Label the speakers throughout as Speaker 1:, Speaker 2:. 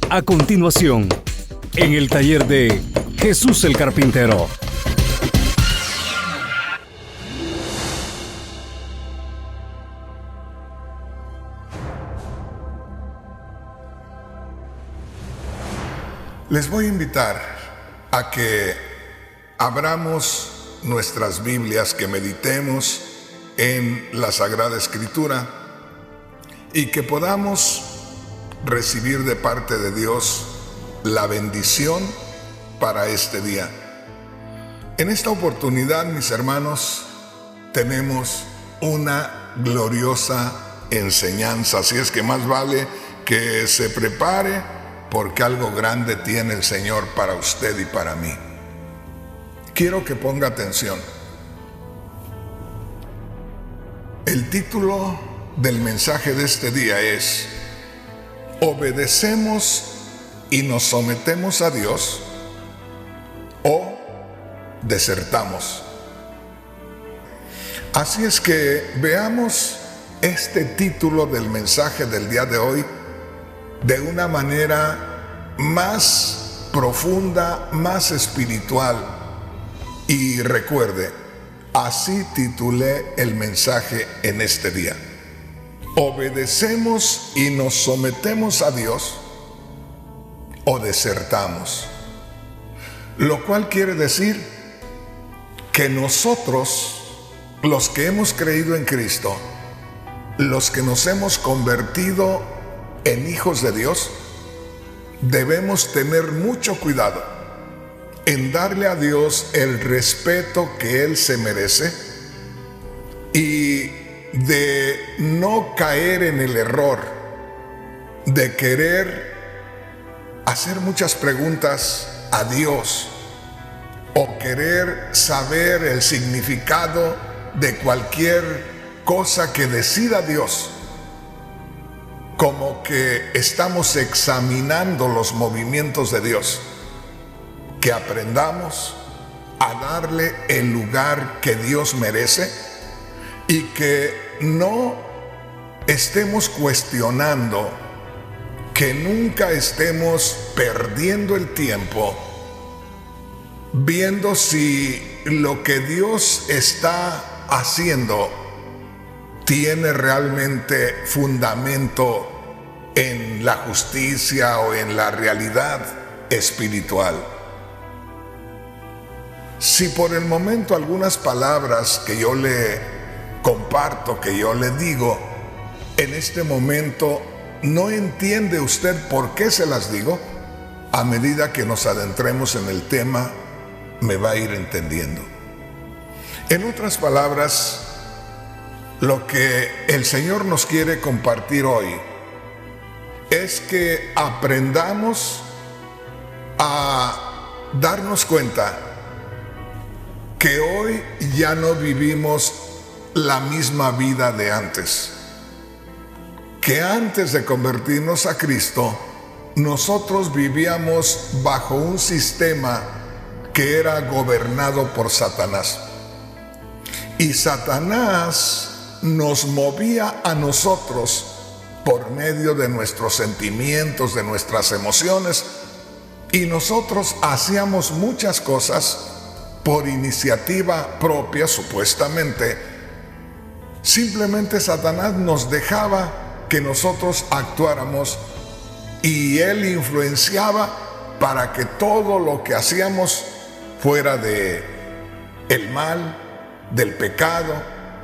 Speaker 1: A continuación, en el taller de Jesús el Carpintero.
Speaker 2: Les voy a invitar a que abramos nuestras Biblias, que meditemos en la Sagrada Escritura y que podamos recibir de parte de Dios la bendición para este día. En esta oportunidad, mis hermanos, tenemos una gloriosa enseñanza, así es que más vale que se prepare, porque algo grande tiene el Señor para usted y para mí. Quiero que ponga atención. El título del mensaje de este día es: ¿obedecemos y nos sometemos a Dios o desertamos? Así es que veamos este título del mensaje del día de hoy de una manera más profunda, más espiritual. Y recuerde, así titulé el mensaje en este día: ¿obedecemos y nos sometemos a Dios o desertamos? Lo cual quiere decir que nosotros, los que hemos creído en Cristo, los que nos hemos convertido en hijos de Dios, debemos tener mucho cuidado en darle a Dios el respeto que Él se merece y de no caer en el error de querer hacer muchas preguntas a Dios o querer saber el significado de cualquier cosa que decida Dios, como que estamos examinando los movimientos de Dios. Que aprendamos a darle el lugar que Dios merece y que no estemos cuestionando, que nunca estemos perdiendo el tiempo viendo si lo que Dios está haciendo tiene realmente fundamento en la justicia o en la realidad espiritual. Si por el momento algunas palabras que yo le comparto, que yo le digo, en este momento no entiende usted por qué se las digo, a medida que nos adentremos en el tema, me va a ir entendiendo. En otras palabras, lo que el Señor nos quiere compartir hoy es que aprendamos a darnos cuenta que hoy ya no vivimos la misma vida de antes. Que antes de convertirnos a Cristo, nosotros vivíamos bajo un sistema que era gobernado por Satanás. Y Satanás nos movía a nosotros por medio de nuestros sentimientos, de nuestras emociones, y nosotros hacíamos muchas cosas por iniciativa propia, supuestamente. Simplemente Satanás nos dejaba que nosotros actuáramos y él influenciaba para que todo lo que hacíamos fuera de el mal, del pecado,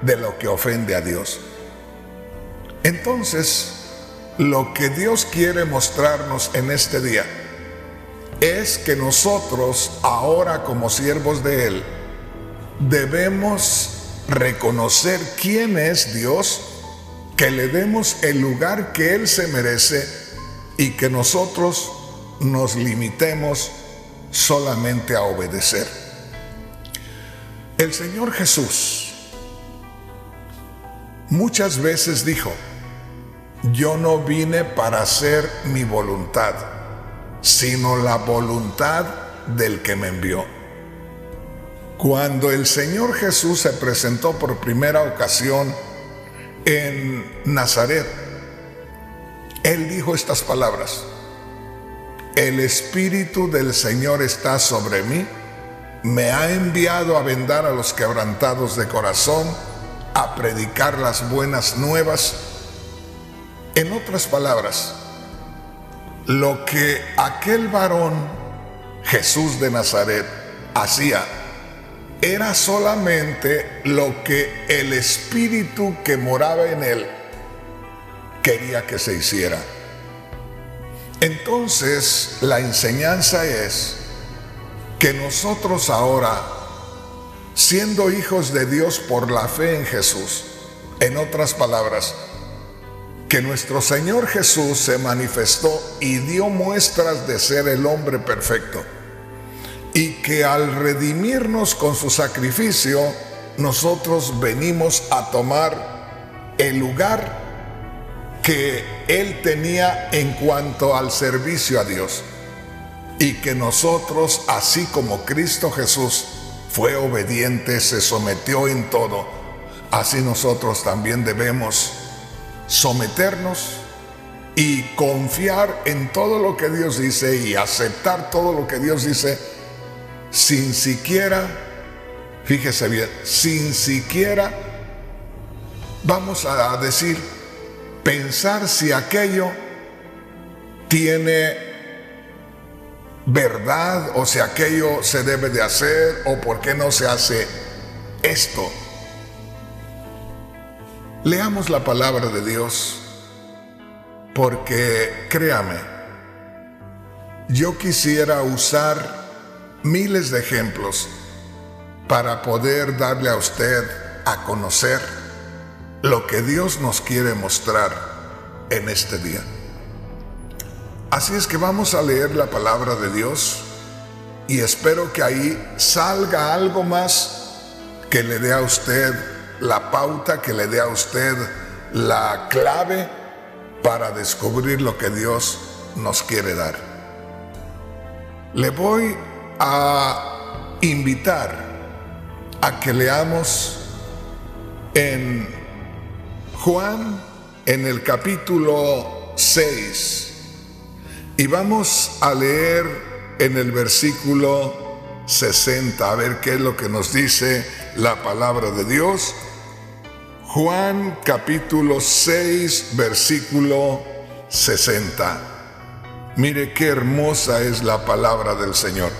Speaker 2: de lo que ofende a Dios. Entonces, lo que Dios quiere mostrarnos en este día es que nosotros, ahora como siervos de Él, debemos reconocer quién es Dios, que le demos el lugar que Él se merece y que nosotros nos limitemos solamente a obedecer. El Señor Jesús muchas veces dijo: yo no vine para hacer mi voluntad, sino la voluntad del que me envió. Cuando el Señor Jesús se presentó por primera ocasión en Nazaret, Él dijo estas palabras: el Espíritu del Señor está sobre mí, me ha enviado a vendar a los quebrantados de corazón, a predicar las buenas nuevas. En otras palabras, lo que aquel varón, Jesús de Nazaret, hacía era solamente lo que el Espíritu que moraba en él quería que se hiciera. Entonces, la enseñanza es que nosotros ahora, siendo hijos de Dios por la fe en Jesús, en otras palabras, que nuestro Señor Jesús se manifestó y dio muestras de ser el hombre perfecto, y que al redimirnos con su sacrificio, nosotros venimos a tomar el lugar que Él tenía en cuanto al servicio a Dios, y que nosotros, así como Cristo Jesús fue obediente, se sometió en todo, así nosotros también debemos someternos y confiar en todo lo que Dios dice y aceptar todo lo que Dios dice, sin siquiera, fíjese bien, sin siquiera, vamos a decir, pensar si aquello tiene verdad o si aquello se debe de hacer o por qué no se hace esto. Leamos la palabra de Dios, porque créame, yo quisiera usar miles de ejemplos para poder darle a usted a conocer lo que Dios nos quiere mostrar en este día. Así es que vamos a leer la palabra de Dios y espero que ahí salga algo más que le dé a usted la pauta, que le dé a usted la clave para descubrir lo que Dios nos quiere dar. Le voy a invitar a que leamos en Juan, en el capítulo 6, y vamos a leer en el versículo 60, a ver qué es lo que nos dice la palabra de Dios. Juan capítulo 6, versículo 60. Mire qué hermosa es la palabra del Señor.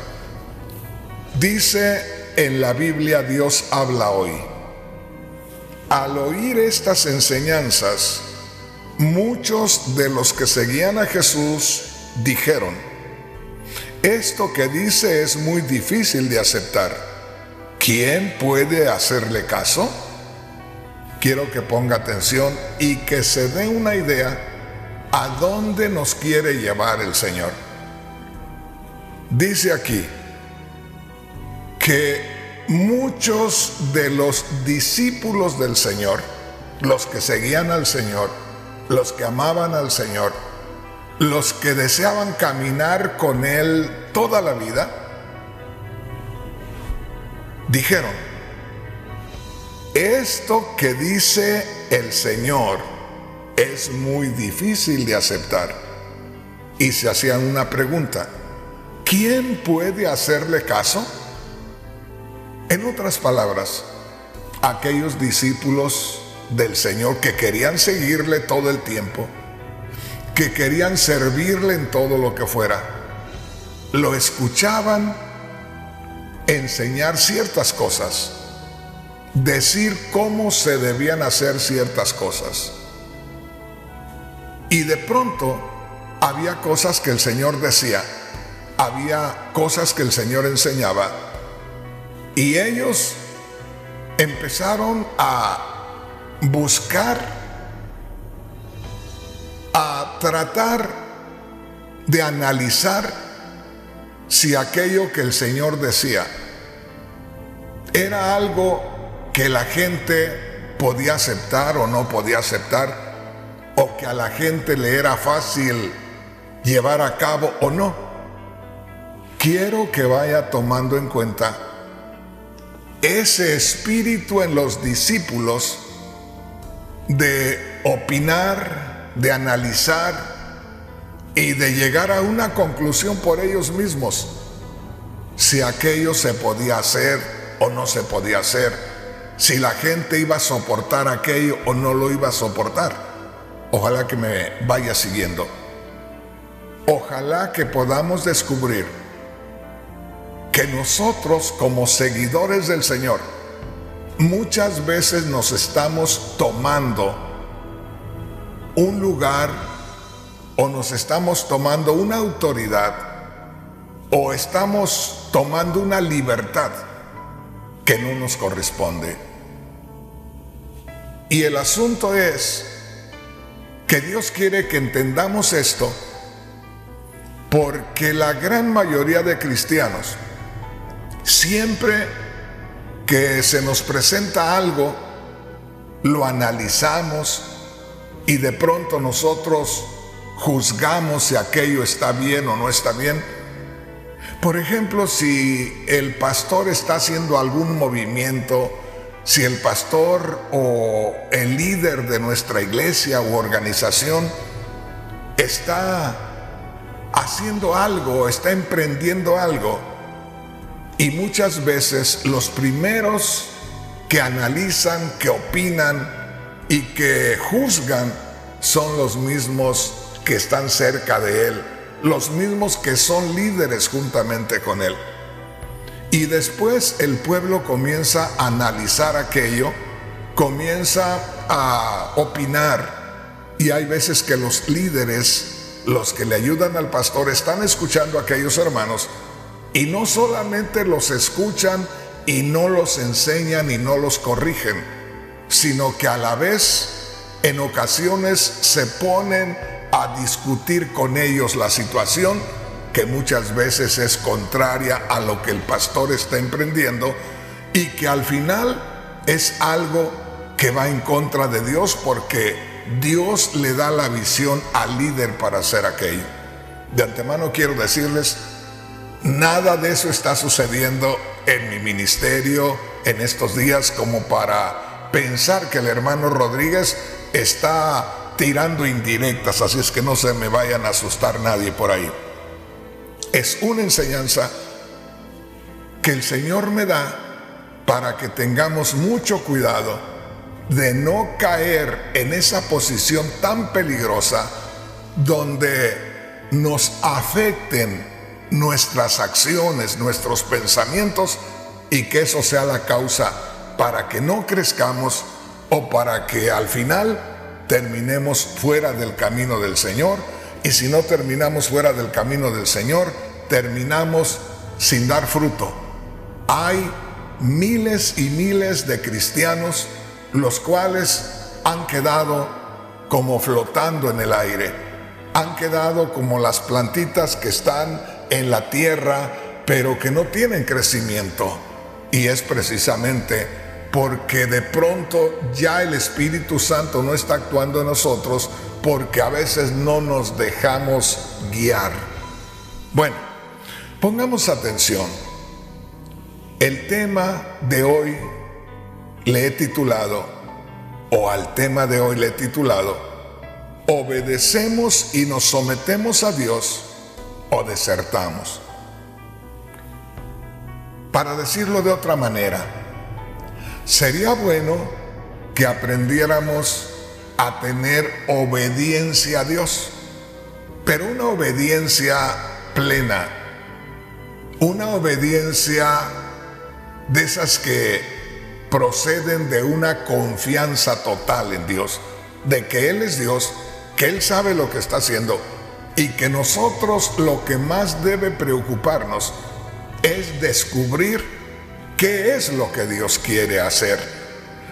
Speaker 2: Dice en la Biblia, Dios habla hoy: al oír estas enseñanzas, muchos de los que seguían a Jesús dijeron: esto que dice es muy difícil de aceptar. ¿Quién puede hacerle caso? Quiero que ponga atención y que se dé una idea a dónde nos quiere llevar el Señor. Dice aquí que muchos de los discípulos del Señor, los que seguían al Señor, los que amaban al Señor, los que deseaban caminar con Él toda la vida, dijeron: esto que dice el Señor es muy difícil de aceptar. Y se hacían una pregunta: ¿quién puede hacerle caso? En otras palabras, aquellos discípulos del Señor que querían seguirle todo el tiempo, que querían servirle en todo lo que fuera, lo escuchaban enseñar ciertas cosas, decir cómo se debían hacer ciertas cosas. Y de pronto había cosas que el Señor decía, había cosas que el Señor enseñaba, y ellos empezaron a buscar, a tratar de analizar si aquello que el Señor decía era algo que la gente podía aceptar o no podía aceptar, o que a la gente le era fácil llevar a cabo o no. Quiero que vaya tomando en cuenta ese espíritu en los discípulos de opinar, de analizar, y de llegar a una conclusión por ellos mismos, si aquello se podía hacer o no se podía hacer, si la gente iba a soportar aquello o no lo iba a soportar. Ojalá que me vaya siguiendo. Ojalá que podamos descubrir que nosotros, como seguidores del Señor, muchas veces nos estamos tomando un lugar, o nos estamos tomando una autoridad, o estamos tomando una libertad que no nos corresponde. Y el asunto es que Dios quiere que entendamos esto, porque la gran mayoría de cristianos, siempre que se nos presenta algo, lo analizamos y de pronto nosotros juzgamos si aquello está bien o no está bien. Por ejemplo, si el pastor está haciendo algún movimiento, si el pastor o el líder de nuestra iglesia u organización está haciendo algo, está emprendiendo algo, y muchas veces los primeros que analizan, que opinan y que juzgan son los mismos que están cerca de él, los mismos que son líderes juntamente con él. Y después el pueblo comienza a analizar aquello, comienza a opinar, y hay veces que los líderes, los que le ayudan al pastor, están escuchando a aquellos hermanos, y no solamente los escuchan y no los enseñan y no los corrigen, sino que a la vez en ocasiones se ponen a discutir con ellos la situación, que muchas veces es contraria a lo que el pastor está emprendiendo, y que al final es algo que va en contra de Dios, porque Dios le da la visión al líder para hacer aquello. De antemano quiero decirles, nada de eso está sucediendo en mi ministerio en estos días como para pensar que el hermano Rodríguez está tirando indirectas, así es que no se me vayan a asustar nadie por ahí. Es una enseñanza que el Señor me da para que tengamos mucho cuidado de no caer en esa posición tan peligrosa donde nos afecten nuestras acciones, nuestros pensamientos, y que eso sea la causa para que no crezcamos o para que al final terminemos fuera del camino del Señor. Y si no terminamos fuera del camino del Señor, terminamos sin dar fruto. Hay miles y miles de cristianos los cuales han quedado como flotando en el aire, han quedado como las plantitas que están en la tierra pero que no tienen crecimiento, y es precisamente porque de pronto ya el Espíritu Santo no está actuando en nosotros, porque a veces no nos dejamos guiar. Bueno, pongamos atención. El tema de hoy le he titulado, o al tema de hoy le he titulado, ¿obedecemos y nos sometemos a Dios o desertamos? Para decirlo de otra manera, sería bueno que aprendiéramos a tener obediencia a Dios, pero una obediencia plena, una obediencia de esas que proceden de una confianza total en Dios, de que Él es Dios, que Él sabe lo que está haciendo, y que nosotros lo que más debe preocuparnos es descubrir qué es lo que Dios quiere hacer.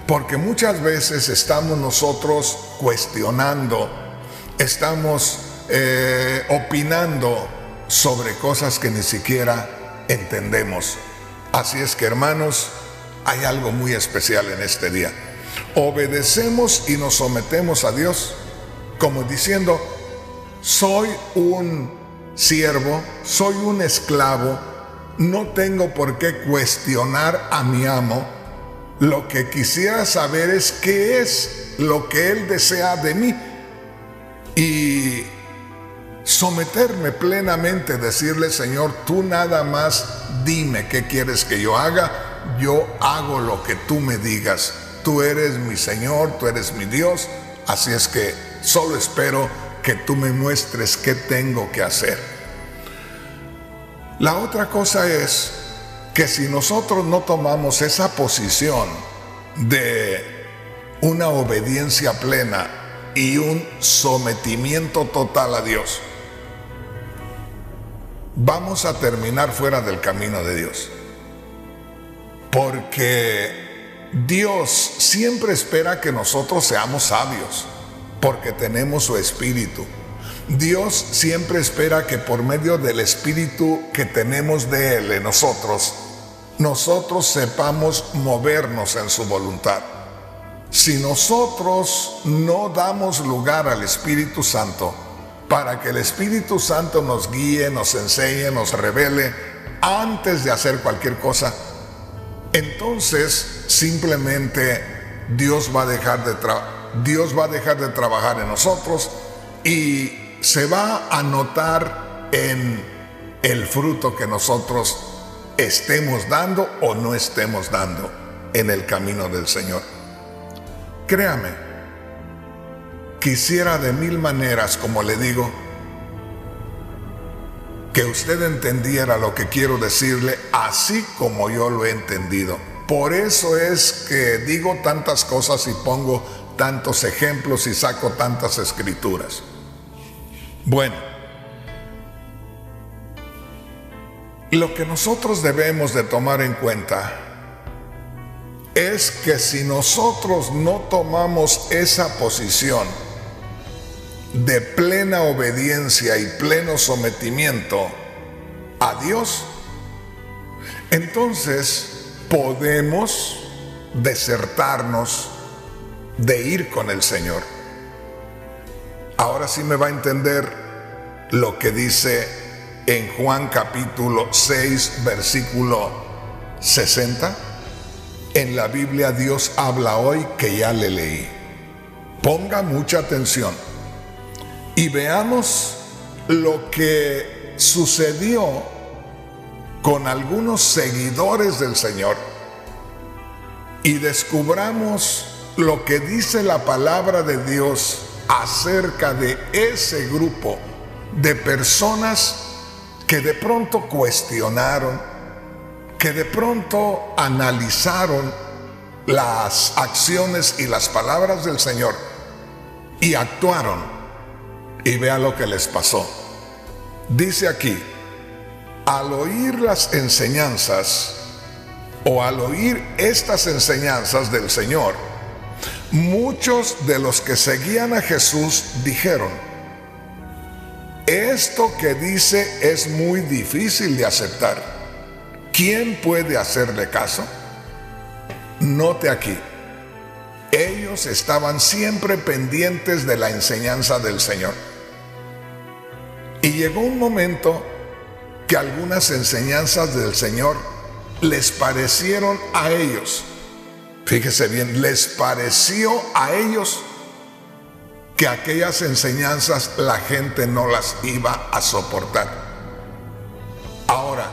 Speaker 2: Porque muchas veces estamos nosotros cuestionando, estamos opinando sobre cosas que ni siquiera entendemos. Así es que, hermanos, hay algo muy especial en este día. Obedecemos y nos sometemos a Dios, como diciendo, soy un siervo, soy un esclavo, no tengo por qué cuestionar a mi amo. Lo que quisiera saber es qué es lo que Él desea de mí. Y someterme plenamente, decirle, Señor, tú nada más dime qué quieres que yo haga, yo hago lo que tú me digas. Tú eres mi Señor, tú eres mi Dios, así es que solo espero que tú me muestres qué tengo que hacer. La otra cosa es que si nosotros no tomamos esa posición de una obediencia plena y un sometimiento total a Dios, vamos a terminar fuera del camino de Dios. Porque Dios siempre espera que nosotros seamos sabios, porque tenemos su Espíritu. Dios siempre espera que por medio del Espíritu que tenemos de Él en nosotros sepamos movernos en su voluntad. Si nosotros no damos lugar al Espíritu Santo para que el Espíritu Santo nos guíe, nos enseñe, nos revele antes de hacer cualquier cosa, entonces simplemente Dios va a dejar de trabajar en nosotros y se va a notar en el fruto que nosotros estemos dando o no estemos dando en el camino del Señor. Créame, quisiera de mil maneras, como le digo, que usted entendiera lo que quiero decirle así como yo lo he entendido. Por eso es que digo tantas cosas y pongo tantos ejemplos y saco tantas escrituras. Bueno, lo que nosotros debemos de tomar en cuenta es que si nosotros no tomamos esa posición de plena obediencia y pleno sometimiento a Dios, entonces podemos desertarnos de ir con el Señor. Ahora sí me va a entender lo que dice en Juan capítulo 6, versículo 60. En la Biblia Dios habla hoy que ya le leí. Ponga mucha atención y veamos lo que sucedió con algunos seguidores del Señor y descubramos lo que dice la palabra de Dios acerca de ese grupo de personas que de pronto cuestionaron, que de pronto analizaron las acciones y las palabras del Señor y actuaron, y vea lo que les pasó. Dice aquí, al oír las enseñanzas o al oír estas enseñanzas del Señor, muchos de los que seguían a Jesús dijeron, esto que dice es muy difícil de aceptar. ¿Quién puede hacerle caso? Note aquí, ellos estaban siempre pendientes de la enseñanza del Señor. Y llegó un momento que algunas enseñanzas del Señor les parecieron a ellos, fíjese bien, les pareció a ellos que aquellas enseñanzas la gente no las iba a soportar. Ahora,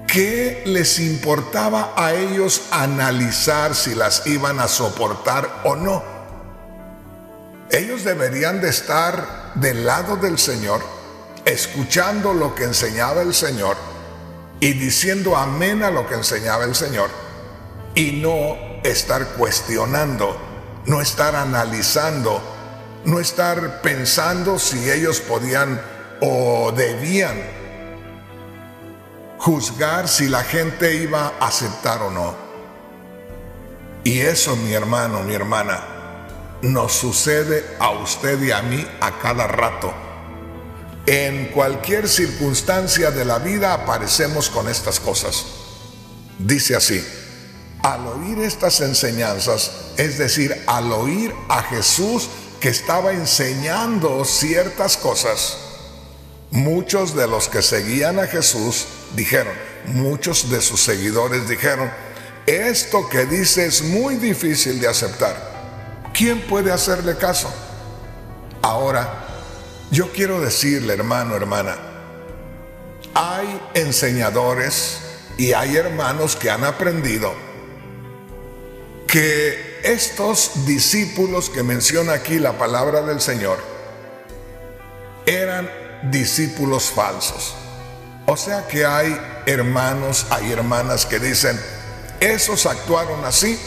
Speaker 2: ¿qué les importaba a ellos analizar si las iban a soportar o no? Ellos deberían de estar del lado del Señor, escuchando lo que enseñaba el Señor y diciendo amén a lo que enseñaba el Señor, y no estar cuestionando, no estar analizando, no estar pensando si ellos podían o debían juzgar si la gente iba a aceptar o no. Y eso, mi hermano, mi hermana, nos sucede a usted y a mí a cada rato. En cualquier circunstancia de la vida aparecemos con estas cosas. Dice así, al oír estas enseñanzas, es decir, al oír a Jesús que estaba enseñando ciertas cosas, muchos de los que seguían a Jesús dijeron, muchos de sus seguidores dijeron, esto que dice es muy difícil de aceptar. ¿Quién puede hacerle caso? Ahora, yo quiero decirle, hermano, hermana, hay enseñadores y hay hermanos que han aprendido que estos discípulos que menciona aquí la palabra del Señor eran discípulos falsos. O sea que hay hermanos, hay hermanas que dicen, esos actuaron así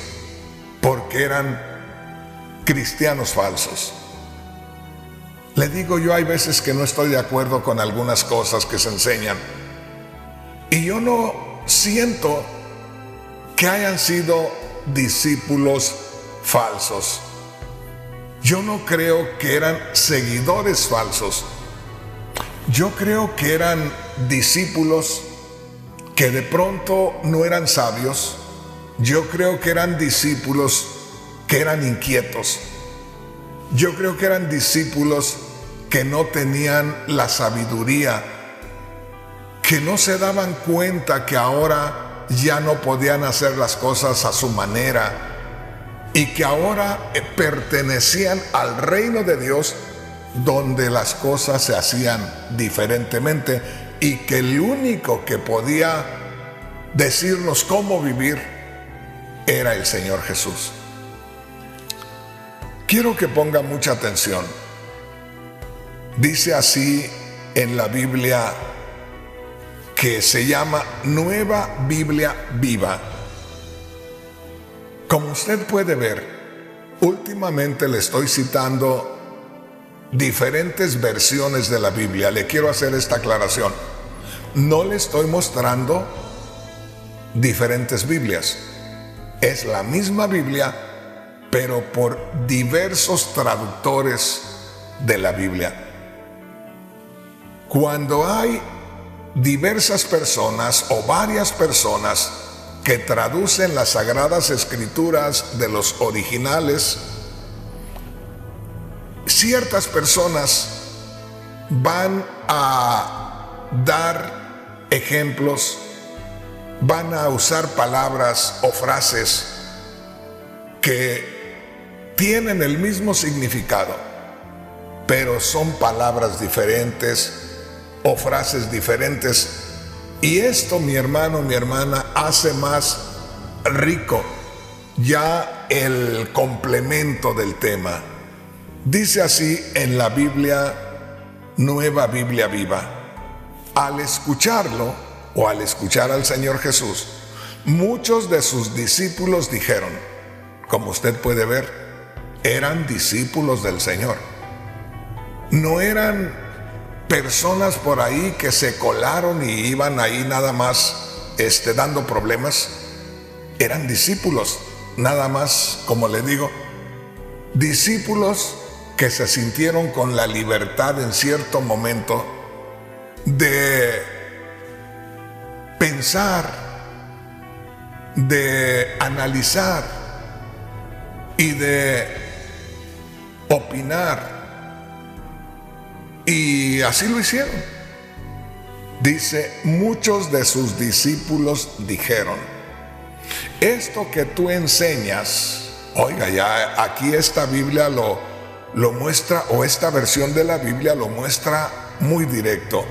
Speaker 2: porque eran cristianos falsos. Le digo yo, hay veces que no estoy de acuerdo con algunas cosas que se enseñan y yo no siento que hayan sido discípulos falsos. Yo no creo que eran seguidores falsos. Yo creo que eran discípulos que de pronto no eran sabios. Yo creo que eran discípulos que eran inquietos. Yo creo que eran discípulos que no tenían la sabiduría, que no se daban cuenta que ahora ya no podían hacer las cosas a su manera y que ahora pertenecían al reino de Dios, donde las cosas se hacían diferentemente y que el único que podía decirnos cómo vivir era el Señor Jesús. Quiero que ponga mucha atención. Dice así en la Biblia, que se llama Nueva Biblia Viva. Como usted puede ver, últimamente le estoy citando diferentes versiones de la Biblia. Le quiero hacer esta aclaración. No le estoy mostrando diferentes Biblias. Es la misma Biblia, pero por diversos traductores de la Biblia. Cuando hay diversas personas o varias personas que traducen las Sagradas Escrituras de los originales, ciertas personas van a dar ejemplos, van a usar palabras o frases que tienen el mismo significado, pero son palabras diferentes o frases diferentes. Y esto, mi hermano, mi hermana, hace más rico ya el complemento del tema. Dice así en la Biblia, Nueva Biblia Viva: al escucharlo o al escuchar al Señor Jesús, muchos de sus discípulos dijeron, como usted puede ver, eran discípulos del Señor. No eran personas por ahí que se colaron y iban ahí nada más dando problemas. Eran discípulos, nada más, como le digo, discípulos que se sintieron con la libertad en cierto momento de pensar, de analizar y de opinar. Y así lo hicieron. Dice, muchos de sus discípulos dijeron, esto que tú enseñas, oiga, ya aquí esta Biblia lo muestra, o esta versión de la Biblia lo muestra muy directo.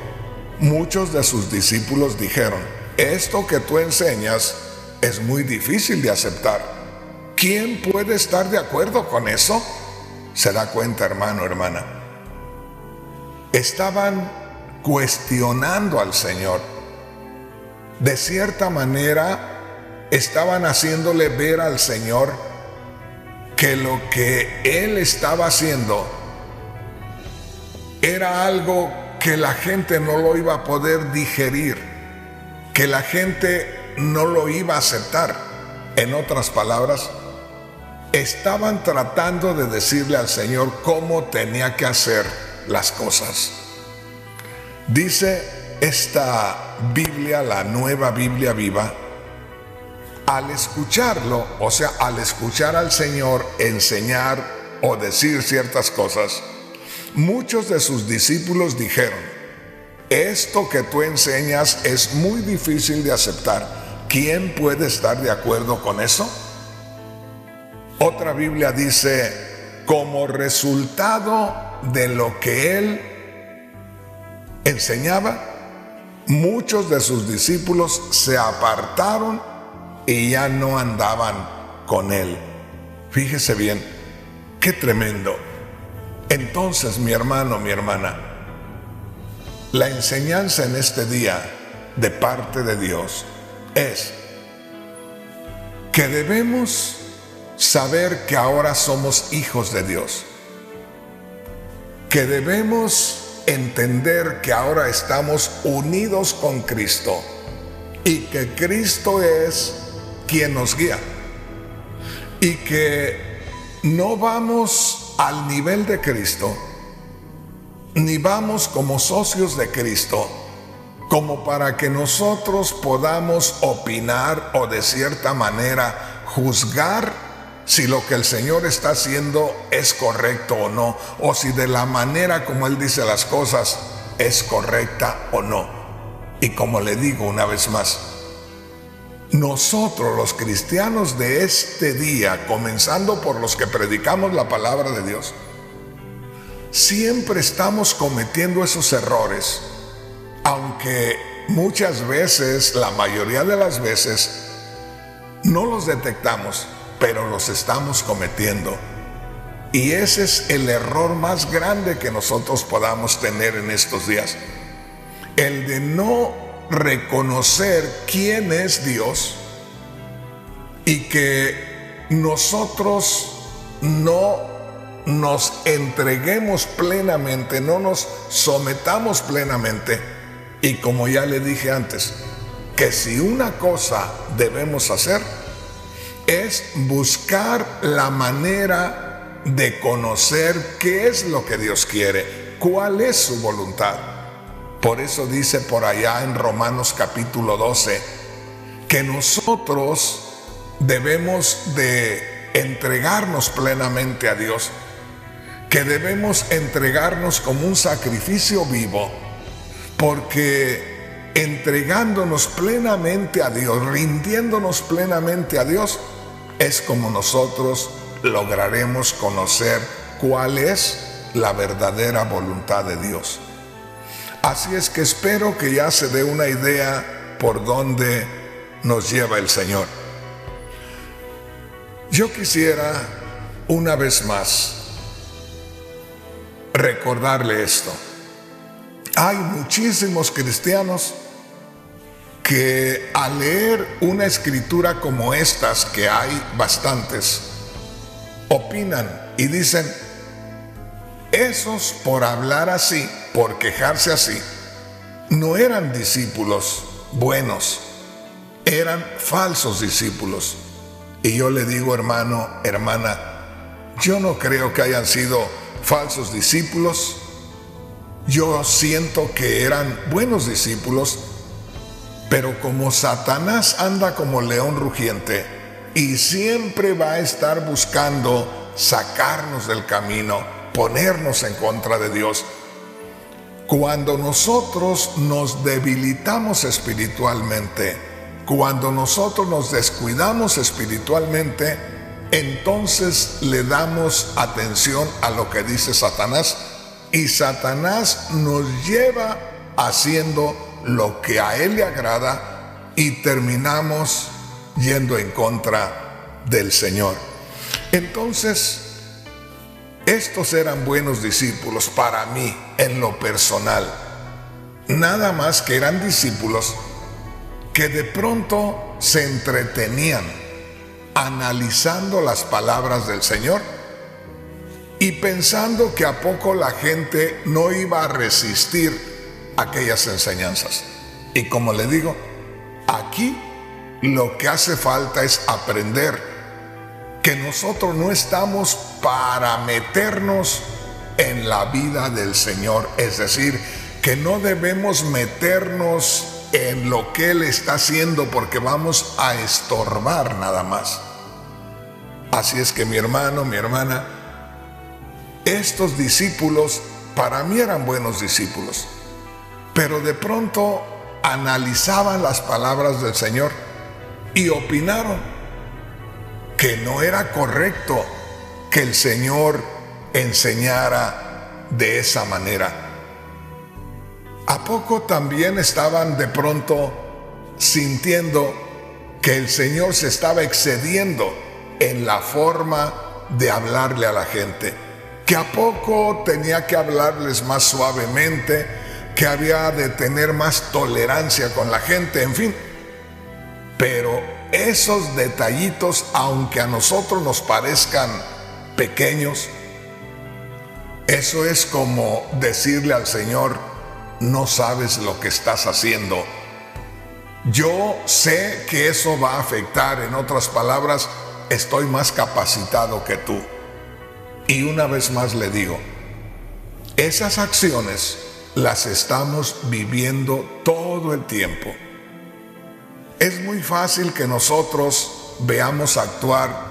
Speaker 2: Muchos de sus discípulos dijeron, esto que tú enseñas es muy difícil de aceptar. ¿Quién puede estar de acuerdo con eso? ¿Se da cuenta, hermano, hermana? Estaban cuestionando al Señor. De cierta manera, estaban haciéndole ver al Señor que lo que Él estaba haciendo era algo que la gente no lo iba a poder digerir, que la gente no lo iba a aceptar. En otras palabras, estaban tratando de decirle al Señor cómo tenía que hacer las cosas. Dice esta Biblia, la Nueva Biblia Viva, al escucharlo, o sea, al escuchar al Señor enseñar o decir ciertas cosas, muchos de sus discípulos dijeron, esto que tú enseñas es muy difícil de aceptar. ¿Quién puede estar de acuerdo con eso? Otra Biblia dice, como resultado de lo que Él enseñaba, muchos de sus discípulos se apartaron y ya no andaban con él. Fíjese bien, qué tremendo. Entonces, mi hermano, mi hermana, la enseñanza en este día de parte de Dios es que debemos saber que ahora somos hijos de Dios, que debemos entender que ahora estamos unidos con Cristo y que Cristo es quien nos guía y que no vamos al nivel de Cristo ni vamos como socios de Cristo como para que nosotros podamos opinar o de cierta manera juzgar si lo que el Señor está haciendo es correcto o no, o si de la manera como Él dice las cosas es correcta o no. Y como le digo una vez más, nosotros los cristianos de este día, comenzando por los que predicamos la palabra de Dios, siempre estamos cometiendo esos errores, aunque muchas veces, la mayoría de las veces, no los detectamos, pero los estamos cometiendo. Y ese es el error más grande que nosotros podamos tener en estos días. El de no reconocer quién es Dios y que nosotros no nos entreguemos plenamente, no nos sometamos plenamente. Y como ya le dije antes, que si una cosa debemos hacer es buscar la manera de conocer qué es lo que Dios quiere, cuál es su voluntad. Por eso dice por allá en Romanos capítulo 12 que nosotros debemos de entregarnos plenamente a Dios, que debemos entregarnos como un sacrificio vivo, porque entregándonos plenamente a Dios, rindiéndonos plenamente a Dios, es como nosotros lograremos conocer cuál es la verdadera voluntad de Dios. Así es que espero que ya se dé una idea por dónde nos lleva el Señor. Yo quisiera una vez más recordarle esto. Hay muchísimos cristianos que al leer una escritura como estas, que hay bastantes, opinan y dicen, esos por hablar así, por quejarse así, no eran discípulos buenos, eran falsos discípulos. Y yo le digo, hermano, hermana, yo no creo que hayan sido falsos discípulos. Yo siento que eran buenos discípulos, pero como Satanás anda como león rugiente y siempre va a estar buscando sacarnos del camino, ponernos en contra de Dios, cuando nosotros nos debilitamos espiritualmente, cuando nosotros nos descuidamos espiritualmente, entonces le damos atención a lo que dice Satanás. Y Satanás nos lleva haciendo lo que a él le agrada y terminamos yendo en contra del Señor. Entonces, estos eran buenos discípulos para mí en lo personal. Nada más que eran discípulos que de pronto se entretenían analizando las palabras del Señor y pensando que a poco la gente no iba a resistir aquellas enseñanzas. Y como le digo, aquí lo que hace falta es aprender que nosotros no estamos para meternos en la vida del Señor. Es decir, que no debemos meternos en lo que Él está haciendo porque vamos a estorbar nada más. Así es que mi hermano, mi hermana, estos discípulos para mí eran buenos discípulos, pero de pronto analizaban las palabras del Señor y opinaron que no era correcto que el Señor enseñara de esa manera. ¿A poco también estaban de pronto sintiendo que el Señor se estaba excediendo en la forma de hablarle a la gente? ¿Que a poco tenía que hablarles más suavemente? ¿Que había de tener más tolerancia con la gente? En fin. Pero esos detallitos, aunque a nosotros nos parezcan pequeños, eso es como decirle al Señor: no sabes lo que estás haciendo. Yo sé que eso va a afectar. En otras palabras, estoy más capacitado que tú. Y una vez más le digo, esas acciones las estamos viviendo todo el tiempo. Es muy fácil que nosotros veamos actuar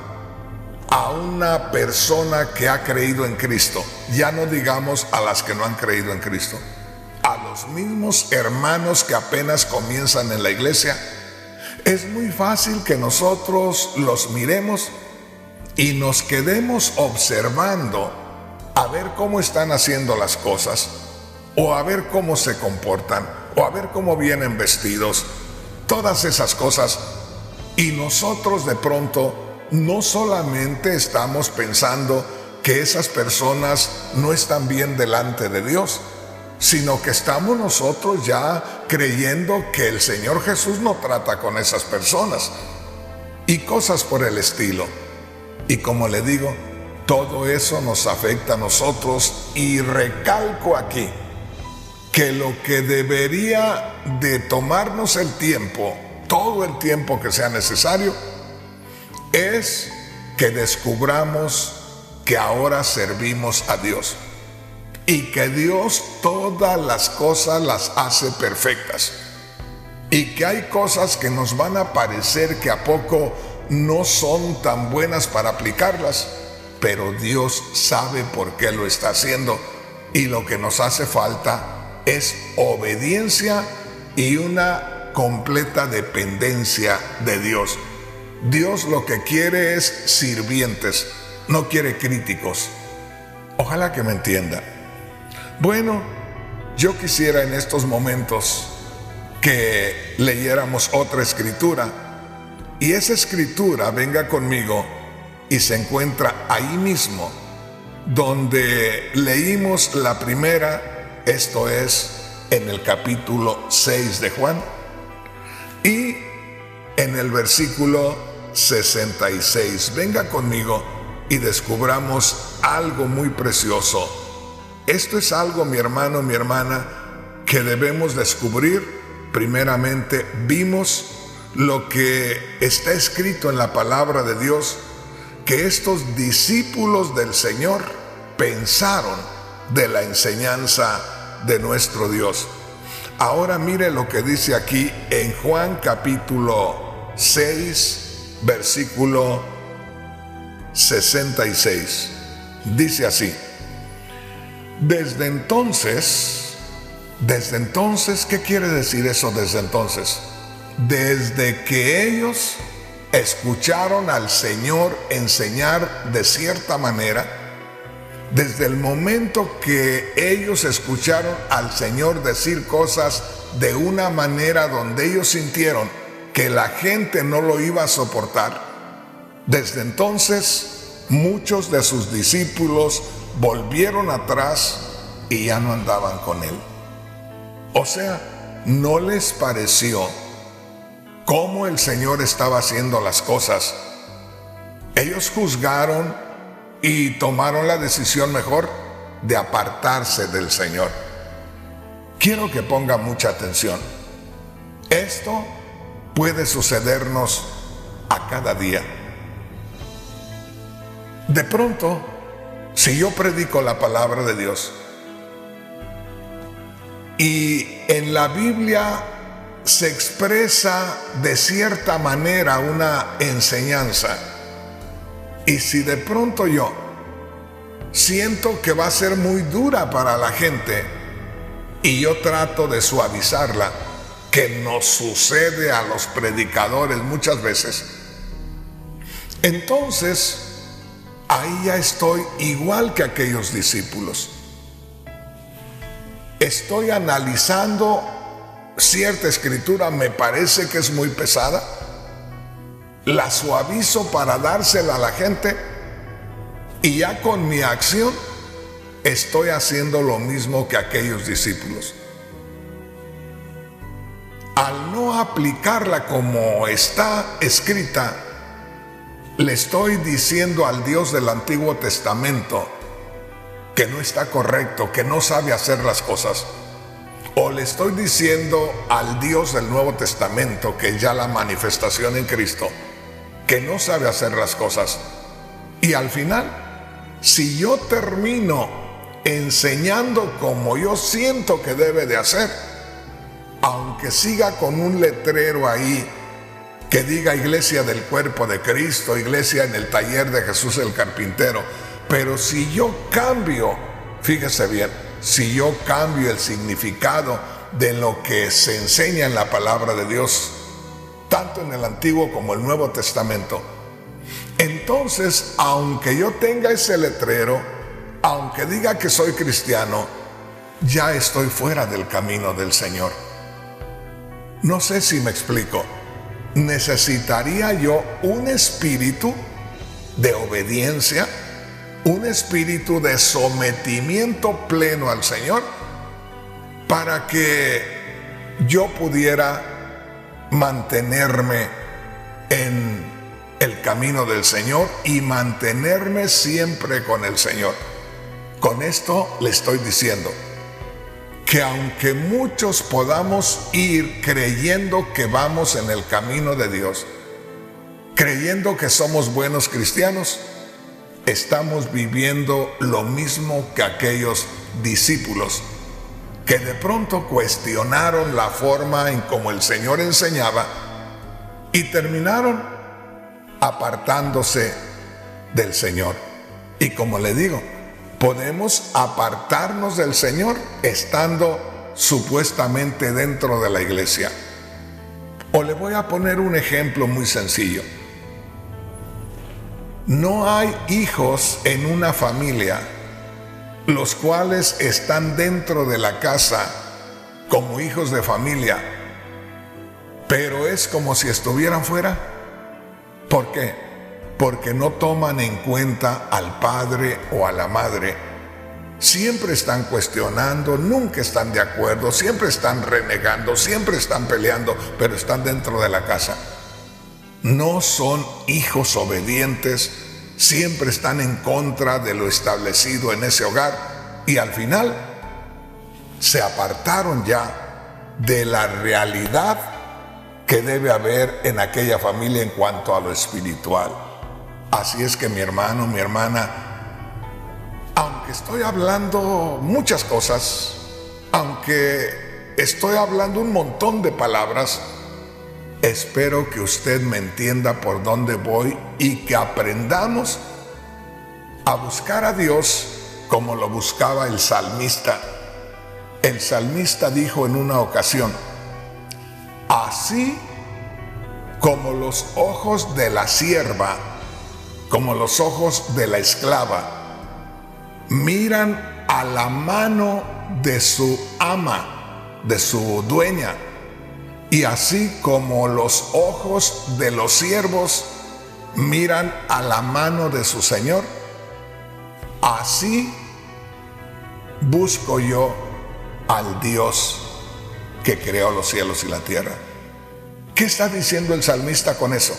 Speaker 2: a una persona que ha creído en Cristo, ya no digamos a las que no han creído en Cristo, a los mismos hermanos que apenas comienzan en la iglesia. Es muy fácil que nosotros los miremos y nos quedemos observando a ver cómo están haciendo las cosas, o a ver cómo se comportan, o a ver cómo vienen vestidos, todas esas cosas. Y nosotros de pronto no solamente estamos pensando que esas personas no están bien delante de Dios, sino que estamos nosotros ya creyendo que el Señor Jesús no trata con esas personas y cosas por el estilo. Y como le digo, todo eso nos afecta a nosotros, y recalco aquí que lo que debería de tomarnos el tiempo, todo el tiempo que sea necesario, es que descubramos que ahora servimos a Dios y que Dios todas las cosas las hace perfectas, y que hay cosas que nos van a parecer que a poco no son tan buenas para aplicarlas, pero Dios sabe por qué lo está haciendo, y lo que nos hace falta es obediencia y una completa dependencia de Dios. Dios lo que quiere es sirvientes, no quiere críticos. Ojalá que me entienda. Bueno, yo quisiera en estos momentos que leyéramos otra escritura, y esa escritura venga conmigo y se encuentra ahí mismo donde leímos la primera, esto es en el capítulo 6 de Juan, y en el versículo 66. Venga conmigo y descubramos algo muy precioso. Esto es algo, mi hermano, mi hermana, que debemos descubrir. Primeramente, vimos lo que está escrito en la palabra de Dios, que estos discípulos del Señor pensaron de la enseñanza de nuestro Dios. Ahora mire lo que dice aquí en Juan capítulo 6, versículo 66. Dice así: desde entonces, ¿qué quiere decir eso desde entonces? Desde que ellos escucharon al Señor enseñar de cierta manera, desde el momento que ellos escucharon al Señor decir cosas de una manera donde ellos sintieron que la gente no lo iba a soportar, desde entonces muchos de sus discípulos volvieron atrás y ya no andaban con él. O sea, no les pareció cómo el Señor estaba haciendo las cosas. Ellos juzgaron y tomaron la decisión mejor de apartarse del Señor. Quiero que ponga mucha atención. Esto puede sucedernos a cada día. De pronto, si yo predico la palabra de Dios y en la Biblia se expresa de cierta manera una enseñanza, y si de pronto yo siento que va a ser muy dura para la gente y yo trato de suavizarla, que nos sucede a los predicadores muchas veces, entonces ahí ya estoy igual que aquellos discípulos. estoy analizando cierta escritura, me parece que es muy pesada, la suavizo para dársela a la gente y ya con mi acción estoy haciendo lo mismo que aquellos discípulos. Al no aplicarla como está escrita, le estoy diciendo al Dios del Antiguo Testamento que no está correcto, que no sabe hacer las cosas. O le estoy diciendo al Dios del Nuevo Testamento, que ya la manifestación en Cristo, que no sabe hacer las cosas. Y al final, si yo termino enseñando como yo siento que debe de hacer, aunque siga con un letrero ahí que diga Iglesia del Cuerpo de Cristo, Iglesia en el Taller de Jesús el Carpintero, pero si yo cambio, fíjese bien, si yo cambio el significado de lo que se enseña en la palabra de Dios, tanto en el Antiguo como el Nuevo Testamento, entonces, aunque yo tenga ese letrero, aunque diga que soy cristiano, ya estoy fuera del camino del Señor. No sé si me explico. Necesitaría yo un espíritu de obediencia, un espíritu de sometimiento pleno al Señor, para que yo pudiera mantenerme en el camino del Señor y mantenerme siempre con el Señor. Con esto le estoy diciendo que aunque muchos podamos ir creyendo que vamos en el camino de Dios, creyendo que somos buenos cristianos, estamos viviendo lo mismo que aquellos discípulos que de pronto cuestionaron la forma en cómo el Señor enseñaba y terminaron apartándose del Señor. Y como le digo, podemos apartarnos del Señor estando supuestamente dentro de la iglesia. O le voy a poner un ejemplo muy sencillo. No hay hijos en una familia los cuales están dentro de la casa como hijos de familia, pero es como si estuvieran fuera. ¿Por qué? Porque no toman en cuenta al padre o a la madre. Siempre están cuestionando, nunca están de acuerdo, siempre están renegando, siempre están peleando, pero están dentro de la casa. No son hijos obedientes, siempre están en contra de lo establecido en ese hogar y al final se apartaron ya de la realidad que debe haber en aquella familia en cuanto a lo espiritual. Así es que mi hermano, mi hermana, aunque estoy hablando muchas cosas, aunque estoy hablando un montón de palabras, espero que usted me entienda por dónde voy y que aprendamos a buscar a Dios como lo buscaba el salmista. El salmista dijo en una ocasión: así como los ojos de la sierva, como los ojos de la esclava, miran a la mano de su ama, de su dueña, y así como los ojos de los siervos miran a la mano de su Señor, así busco yo al Dios que creó los cielos y la tierra. ¿Qué está diciendo el salmista con eso?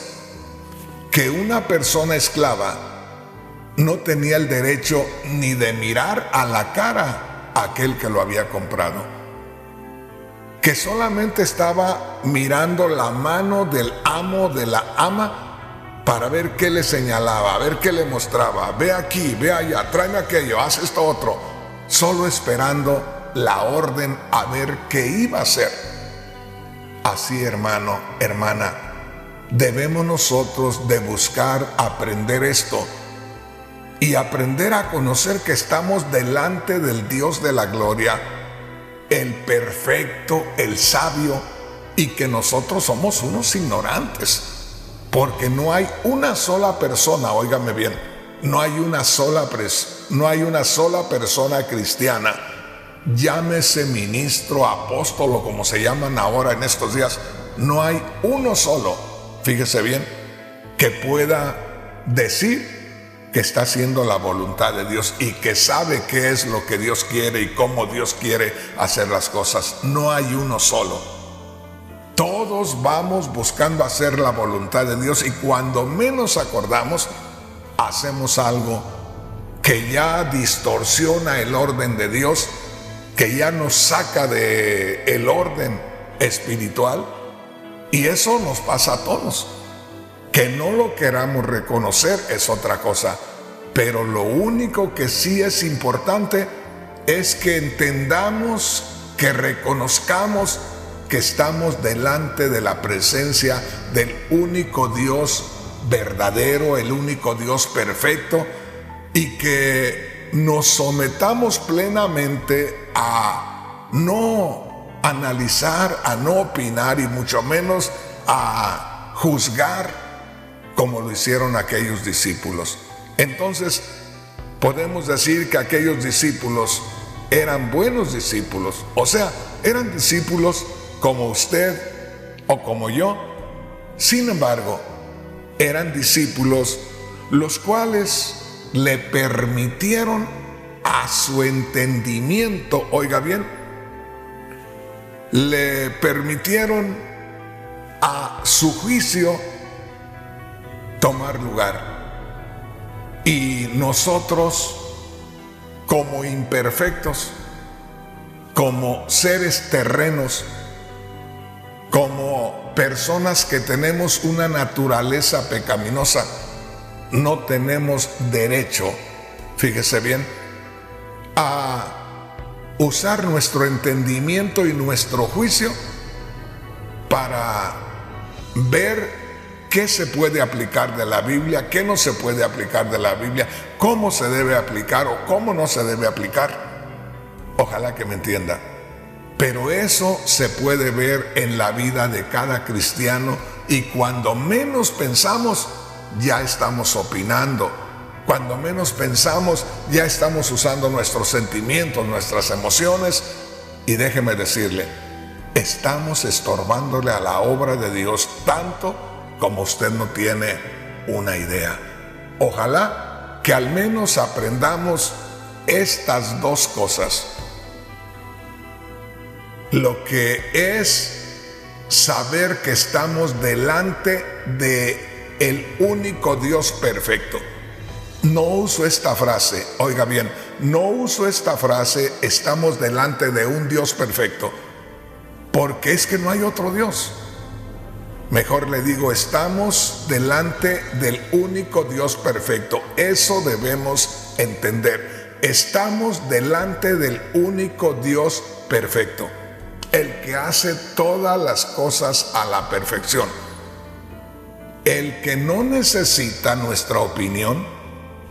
Speaker 2: Que una persona esclava no tenía el derecho ni de mirar a la cara a aquel que lo había comprado, que solamente estaba mirando la mano del amo, de la ama, para ver qué le señalaba, a ver qué le mostraba. Ve aquí, ve allá, tráeme aquello, haz esto otro, solo esperando la orden a ver qué iba a hacer. Así, hermano, hermana, debemos nosotros de buscar aprender esto y aprender a conocer que estamos delante del Dios de la gloria, el perfecto, el sabio, y que nosotros somos unos ignorantes, porque no hay una sola persona, óigame bien, no hay una sola persona cristiana llámese ministro, apóstol o como se llaman ahora en estos días, no hay uno solo, fíjese bien, que pueda decir que está haciendo la voluntad de Dios y que sabe qué es lo que Dios quiere y cómo Dios quiere hacer las cosas. No hay uno solo. Todos vamos buscando hacer la voluntad de Dios y cuando menos acordamos, hacemos algo que ya distorsiona el orden de Dios, que ya nos saca de el orden espiritual, y eso nos pasa a todos. Que no lo queramos reconocer es otra cosa, pero lo único que sí es importante es que entendamos, que reconozcamos que estamos delante de la presencia del único Dios verdadero, el único Dios perfecto, y que nos sometamos plenamente a no analizar, a no opinar y mucho menos a juzgar como lo hicieron aquellos discípulos. Entonces, podemos decir que aquellos discípulos eran buenos discípulos, o sea, eran discípulos como usted o como yo. Sin embargo, eran discípulos los cuales le permitieron a su entendimiento, oiga bien, le permitieron a su juicio tomar lugar. Y nosotros, como imperfectos, como seres terrenos, como personas que tenemos una naturaleza pecaminosa, no tenemos derecho, fíjese bien, a usar nuestro entendimiento y nuestro juicio para ver qué se puede aplicar de la Biblia, qué no se puede aplicar de la Biblia, cómo se debe aplicar o cómo no se debe aplicar. Ojalá que me entienda. Pero eso se puede ver en la vida de cada cristiano y cuando menos pensamos, ya estamos opinando. Cuando menos pensamos, ya estamos usando nuestros sentimientos, nuestras emociones. Y déjeme decirle, estamos estorbándole a la obra de Dios tanto como usted no tiene una idea. Ojalá que al menos aprendamos estas dos cosas. Lo que es saber que estamos delante de el único Dios perfecto. No uso esta frase, oiga bien, no uso esta frase, estamos delante de un Dios perfecto, porque es que no hay otro Dios. Mejor le digo, estamos delante del único Dios perfecto. Eso debemos entender. Estamos delante del único Dios perfecto, el que hace todas las cosas a la perfección, el que no necesita nuestra opinión,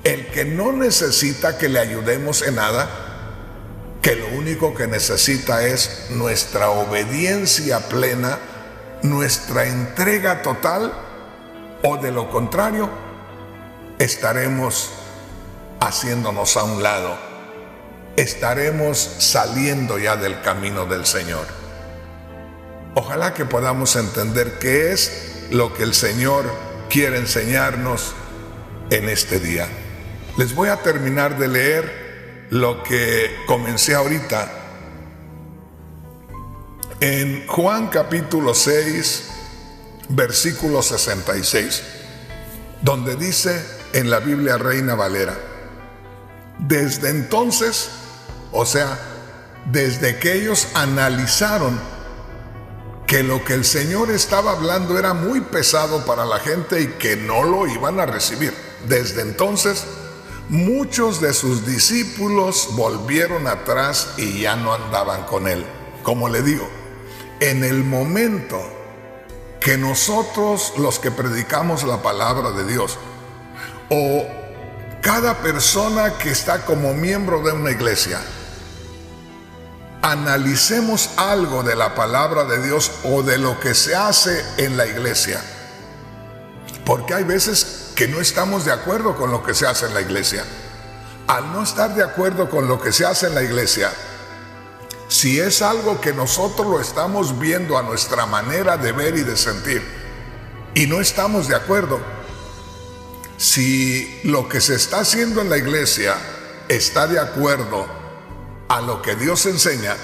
Speaker 2: el que no necesita que le ayudemos en nada, que lo único que necesita es nuestra obediencia plena, nuestra entrega total, o de lo contrario, estaremos haciéndonos a un lado, estaremos saliendo ya del camino del Señor. Ojalá que podamos entender qué es lo que el Señor quiere enseñarnos en este día. Les voy a terminar de leer lo que comencé ahorita en Juan capítulo 6, versículo 66, donde dice en la Biblia Reina Valera: desde entonces, o sea, desde que ellos analizaron que lo que el Señor estaba hablando era muy pesado para la gente y que no lo iban a recibir, desde entonces muchos de sus discípulos volvieron atrás y ya no andaban con él. Como le digo, en el momento que nosotros, los que predicamos la palabra de Dios, o cada persona que está como miembro de una iglesia, analicemos algo de la palabra de Dios o de lo que se hace en la iglesia, porque hay veces que no estamos de acuerdo con lo que se hace en la iglesia. Al no estar de acuerdo con lo que se hace en la iglesia, si es algo que nosotros lo estamos viendo a nuestra manera de ver y de sentir y no estamos de acuerdo, si lo que se está haciendo en la iglesia está de acuerdo a lo que Dios enseña,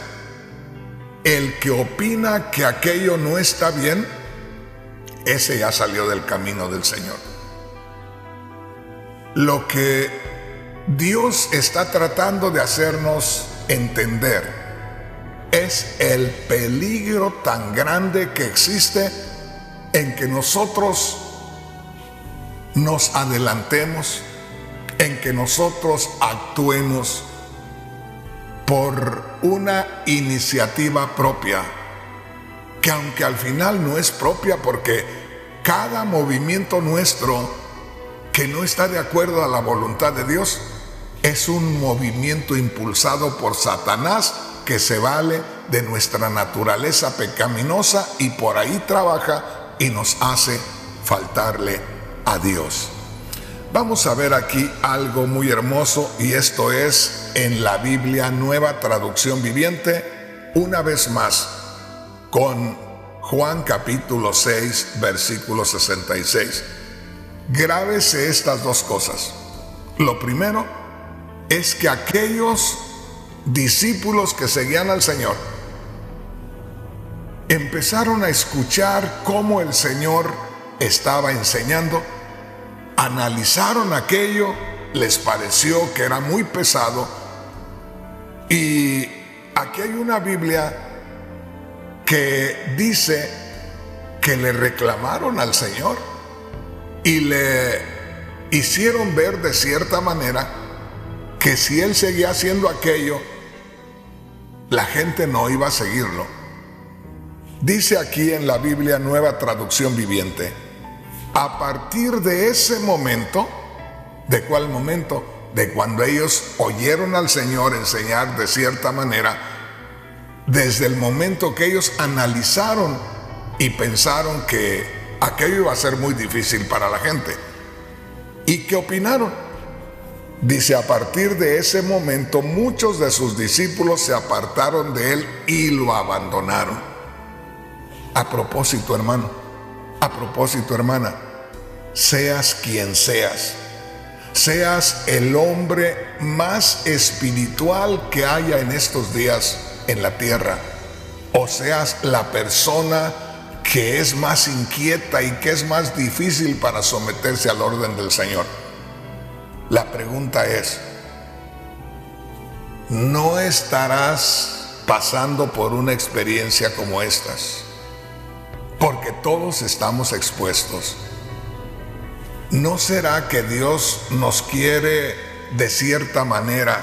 Speaker 2: el que opina que aquello no está bien, ese ya salió del camino del Señor. Lo que Dios está tratando de hacernos entender es el peligro tan grande que existe en que nosotros nos adelantemos, en que nosotros actuemos por una iniciativa propia, que aunque al final no es propia, porque cada movimiento nuestro que no está de acuerdo a la voluntad de Dios es un movimiento impulsado por Satanás, que se vale de nuestra naturaleza pecaminosa y por ahí trabaja y nos hace faltarle a Dios. Vamos a ver aquí algo muy hermoso, y esto es en la Biblia Nueva Traducción Viviente, una vez más, con Juan capítulo 6, versículo 66. Grábese estas dos cosas. Lo primero es que aquellos discípulos que seguían al Señor empezaron a escuchar cómo el Señor estaba enseñando, analizaron aquello, les pareció que era muy pesado, y aquí hay una Biblia que dice que le reclamaron al Señor y le hicieron ver de cierta manera que si él seguía haciendo aquello, la gente no iba a seguirlo. Dice aquí en la Biblia Nueva Traducción Viviente, a partir de ese momento, ¿de cuál momento? De cuando ellos oyeron al Señor enseñar de cierta manera, desde el momento que ellos analizaron y pensaron que aquello iba a ser muy difícil para la gente. ¿Y qué opinaron? Dice, a partir de ese momento muchos de sus discípulos se apartaron de él y lo abandonaron. A propósito, hermano, a propósito, hermana, seas quien seas, seas el hombre más espiritual que haya en estos días en la tierra, o seas la persona que es más inquieta y que es más difícil para someterse al orden del Señor. La pregunta es, ¿no estarás pasando por una experiencia como estas? Porque todos estamos expuestos. ¿No será que Dios nos quiere de cierta manera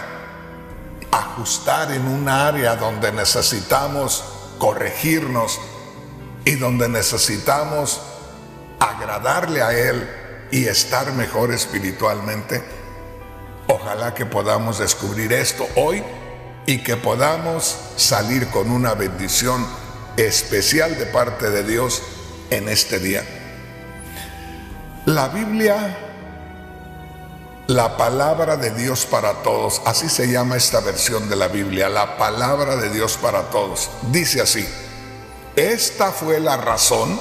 Speaker 2: ajustar en un área donde necesitamos corregirnos y donde necesitamos agradarle a Él y estar mejor espiritualmente? Ojalá que podamos descubrir esto hoy y que podamos salir con una bendición especial de parte de Dios en este día. La Biblia, la palabra de Dios para todos, así se llama esta versión de la Biblia, la palabra de Dios para todos. Dice así, esta fue la razón,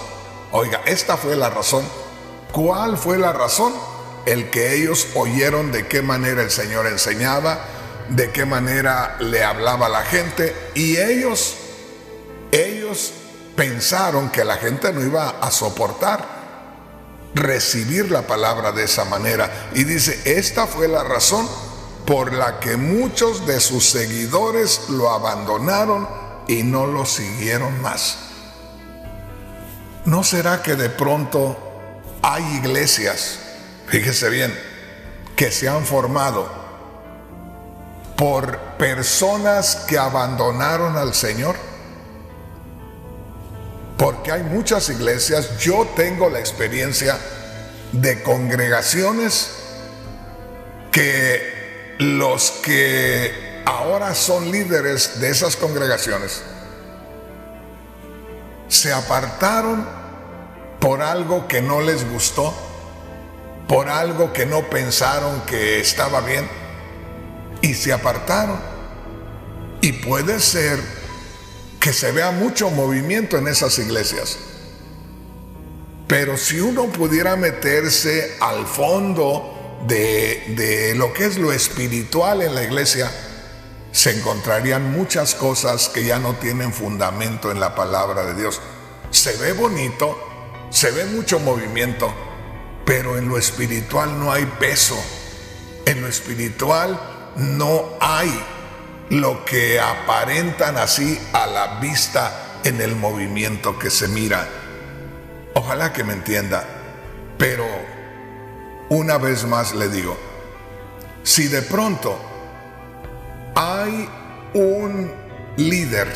Speaker 2: oiga, esta fue la razón. ¿Cuál fue la razón? El que ellos oyeron de qué manera el Señor enseñaba, de qué manera le hablaba a la gente, y ellos pensaron que la gente no iba a soportar recibir la palabra de esa manera. Y dice, esta fue la razón por la que muchos de sus seguidores lo abandonaron y no lo siguieron más. ¿No será que de pronto hay iglesias, fíjese bien, que se han formado por personas que abandonaron al Señor? Porque hay muchas iglesias, yo tengo la experiencia de congregaciones que los que ahora son líderes de esas congregaciones se apartaron por algo que no les gustó, por algo que no pensaron que estaba bien, y se apartaron. Y puede ser que se vea mucho movimiento en esas iglesias. Pero si uno pudiera meterse al fondo de lo que es lo espiritual en la iglesia, se encontrarían muchas cosas que ya no tienen fundamento en la palabra de Dios. Se ve bonito, se ve mucho movimiento, pero en lo espiritual no hay peso. En lo espiritual no hay lo que aparentan así a la vista en el movimiento que se mira. Ojalá que me entienda, pero una vez más le digo, si de pronto hay un líder,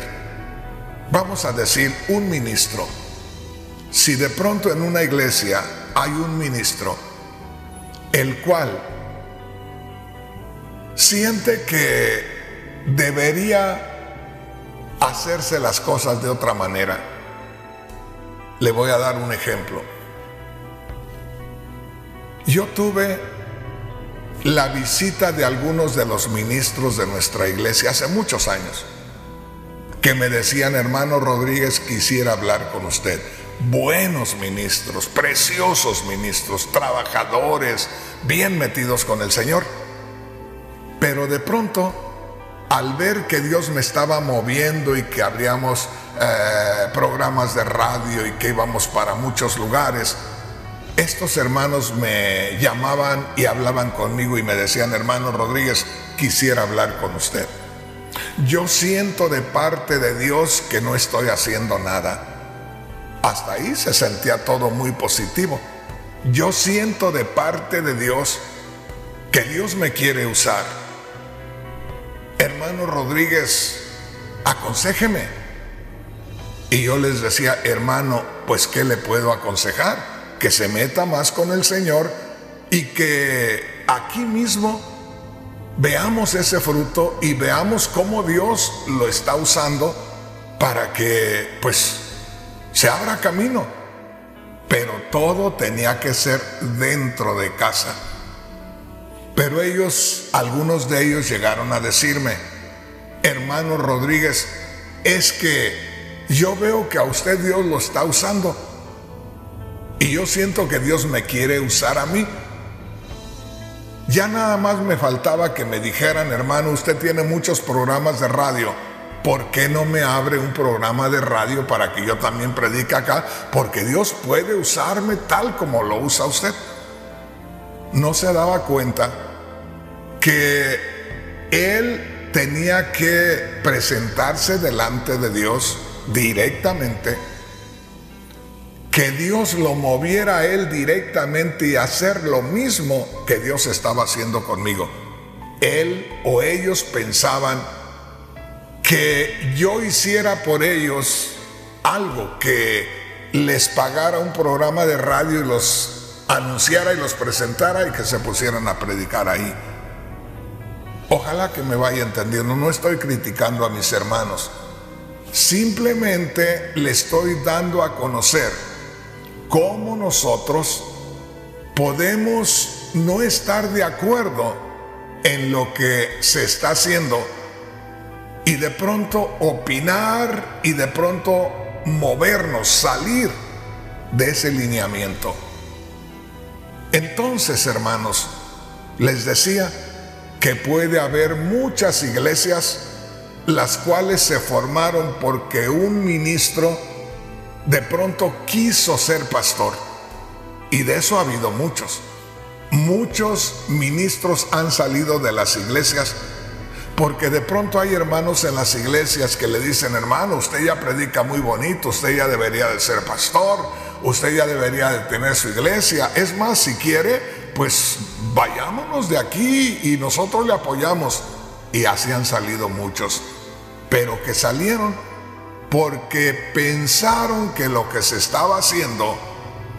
Speaker 2: vamos a decir un ministro, si de pronto en una iglesia hay un ministro, el cual siente que debería hacerse las cosas de otra manera. Le voy a dar un ejemplo. Yo tuve la visita de algunos de los ministros de nuestra iglesia hace muchos años, que me decían: hermano Rodríguez, quisiera hablar con usted. Buenos ministros, preciosos ministros, trabajadores, bien metidos con el Señor. Pero de pronto, al ver que Dios me estaba moviendo y que abríamos programas de radio y que íbamos para muchos lugares, estos hermanos me llamaban y hablaban conmigo y me decían: hermano Rodríguez, quisiera hablar con usted. Yo siento de parte de Dios que no estoy haciendo nada. Hasta ahí se sentía todo muy positivo. Yo siento de parte de Dios que Dios me quiere usar. Hermano Rodríguez, aconséjeme. Y yo les decía: hermano, pues ¿qué le puedo aconsejar? Que se meta más con el Señor y que aquí mismo veamos ese fruto y veamos cómo Dios lo está usando para que pues se abra camino. Pero todo tenía que ser dentro de casa. Pero ellos, algunos de ellos llegaron a decirme: hermano Rodríguez, es que yo veo que a usted Dios lo está usando y yo siento que Dios me quiere usar a mí. Ya nada más me faltaba que me dijeran: hermano, usted tiene muchos programas de radio, ¿por qué no me abre un programa de radio para que yo también predique acá? Porque Dios puede usarme tal como lo usa usted. No se daba cuenta que él tenía que presentarse delante de Dios directamente, que Dios lo moviera a él directamente y hacer lo mismo que Dios estaba haciendo conmigo. Él o ellos pensaban que yo hiciera por ellos algo, que les pagara un programa de radio y los anunciara y los presentara y que se pusieran a predicar ahí. Ojalá que me vaya entendiendo. No estoy criticando a mis hermanos, simplemente le estoy dando a conocer cómo nosotros podemos no estar de acuerdo en lo que se está haciendo y de pronto opinar y de pronto movernos, salir de ese lineamiento. Entonces, hermanos, les decía que puede haber muchas iglesias las cuales se formaron porque un ministro de pronto quiso ser pastor, y de eso ha habido muchos. Muchos ministros han salido de las iglesias porque de pronto hay hermanos en las iglesias que le dicen: hermano, usted ya predica muy bonito, usted ya debería de ser pastor, usted ya debería de tener su iglesia. Es más, si quiere, pues vayámonos de aquí y nosotros le apoyamos. Y así han salido muchos, pero que salieron porque pensaron que lo que se estaba haciendo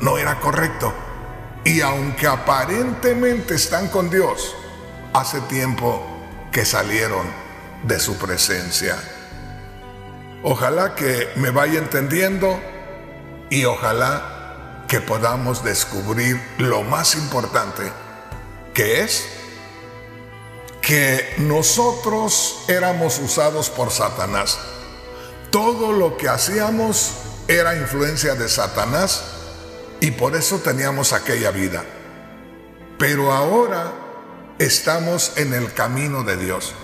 Speaker 2: no era correcto. Y aunque aparentemente están con Dios, hace tiempo que salieron de su presencia. Ojalá que me vaya entendiendo y ojalá que podamos descubrir lo más importante, que es que nosotros éramos usados por Satanás. todo lo que hacíamos era influencia de Satanás y por eso teníamos aquella vida. Pero ahora estamos en el camino de Dios.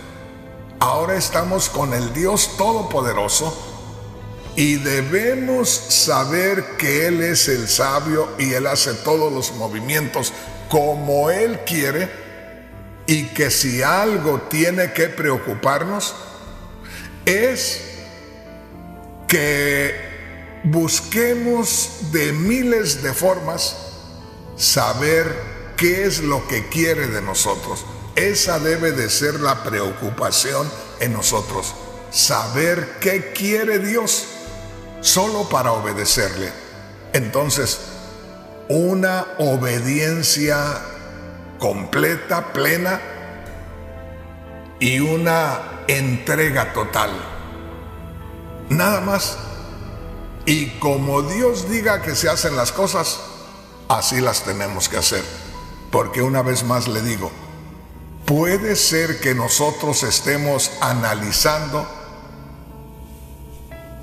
Speaker 2: Ahora estamos con el Dios Todopoderoso y debemos saber que Él es el sabio y Él hace todos los movimientos como Él quiere, y que si algo tiene que preocuparnos es que busquemos de miles de formas saber qué es lo que quiere de nosotros. Esa debe de ser la preocupación en nosotros, saber qué quiere Dios, solo para obedecerle. Entonces, una obediencia completa, plena, y una entrega total. Nada más. Y como Dios diga que se hacen las cosas, así las tenemos que hacer. Porque una vez más le digo, puede ser que nosotros estemos analizando,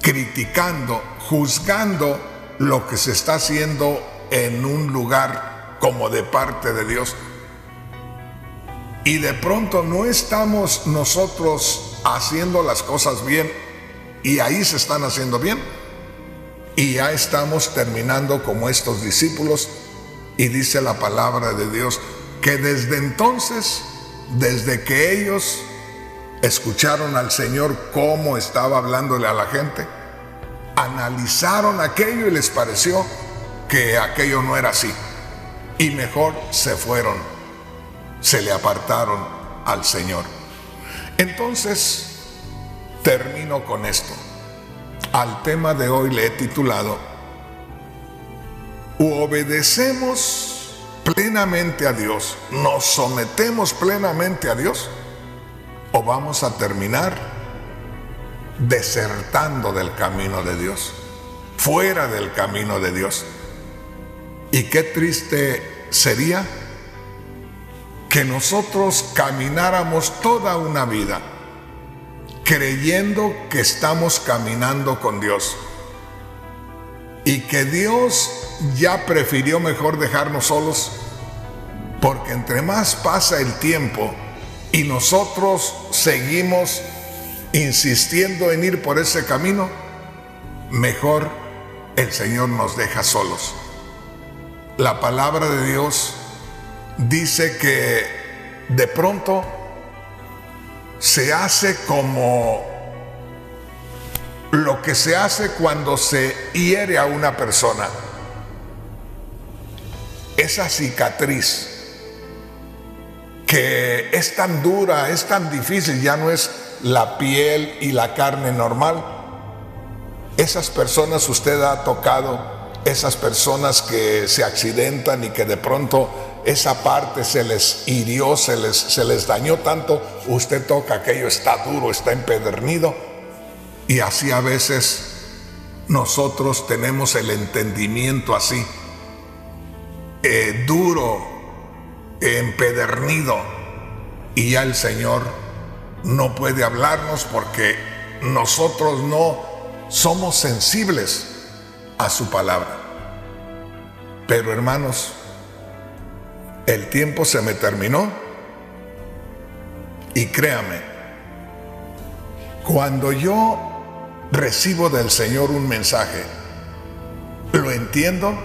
Speaker 2: criticando, juzgando lo que se está haciendo en un lugar como de parte de Dios, y de pronto no estamos nosotros haciendo las cosas bien, y ahí se están haciendo bien, y ya estamos terminando como estos discípulos. Y dice la palabra de Dios que desde entonces, desde que ellos escucharon al Señor cómo estaba hablándole a la gente, analizaron aquello y les pareció que aquello no era así, y mejor se fueron, se le apartaron al Señor. Entonces termino con esto. Al tema de hoy le he titulado: o obedecemos plenamente a Dios, nos sometemos plenamente a Dios, o vamos a terminar desertando del camino de Dios, fuera del camino de Dios. Y qué triste sería que nosotros camináramos toda una vida creyendo que estamos caminando con Dios, y que Dios ya prefirió mejor dejarnos solos, porque entre más pasa el tiempo y nosotros seguimos insistiendo en ir por ese camino, mejor el Señor nos deja solos. La palabra de Dios dice que de pronto se hace como lo que se hace cuando se hiere a una persona. Esa cicatriz que es tan dura, es tan difícil, ya no es la piel y la carne normal. Esas personas usted ha tocado, esas personas que se accidentan y que de pronto esa parte se les hirió, se les dañó tanto, usted toca aquello, está duro, está empedernido. Y así a veces nosotros tenemos el entendimiento así, duro, empedernido, y ya el Señor no puede hablarnos porque nosotros no somos sensibles a su palabra. Pero hermanos, el tiempo se me terminó, y créame, cuando yo recibo del Señor un mensaje, lo entiendo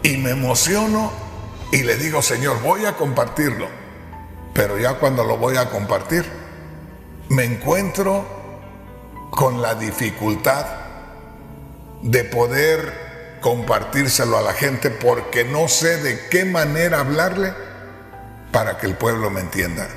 Speaker 2: y me emociono y le digo: Señor, voy a compartirlo. Pero ya cuando lo voy a compartir, me encuentro con la dificultad de poder compartírselo a la gente, porque no sé de qué manera hablarle para que el pueblo me entienda.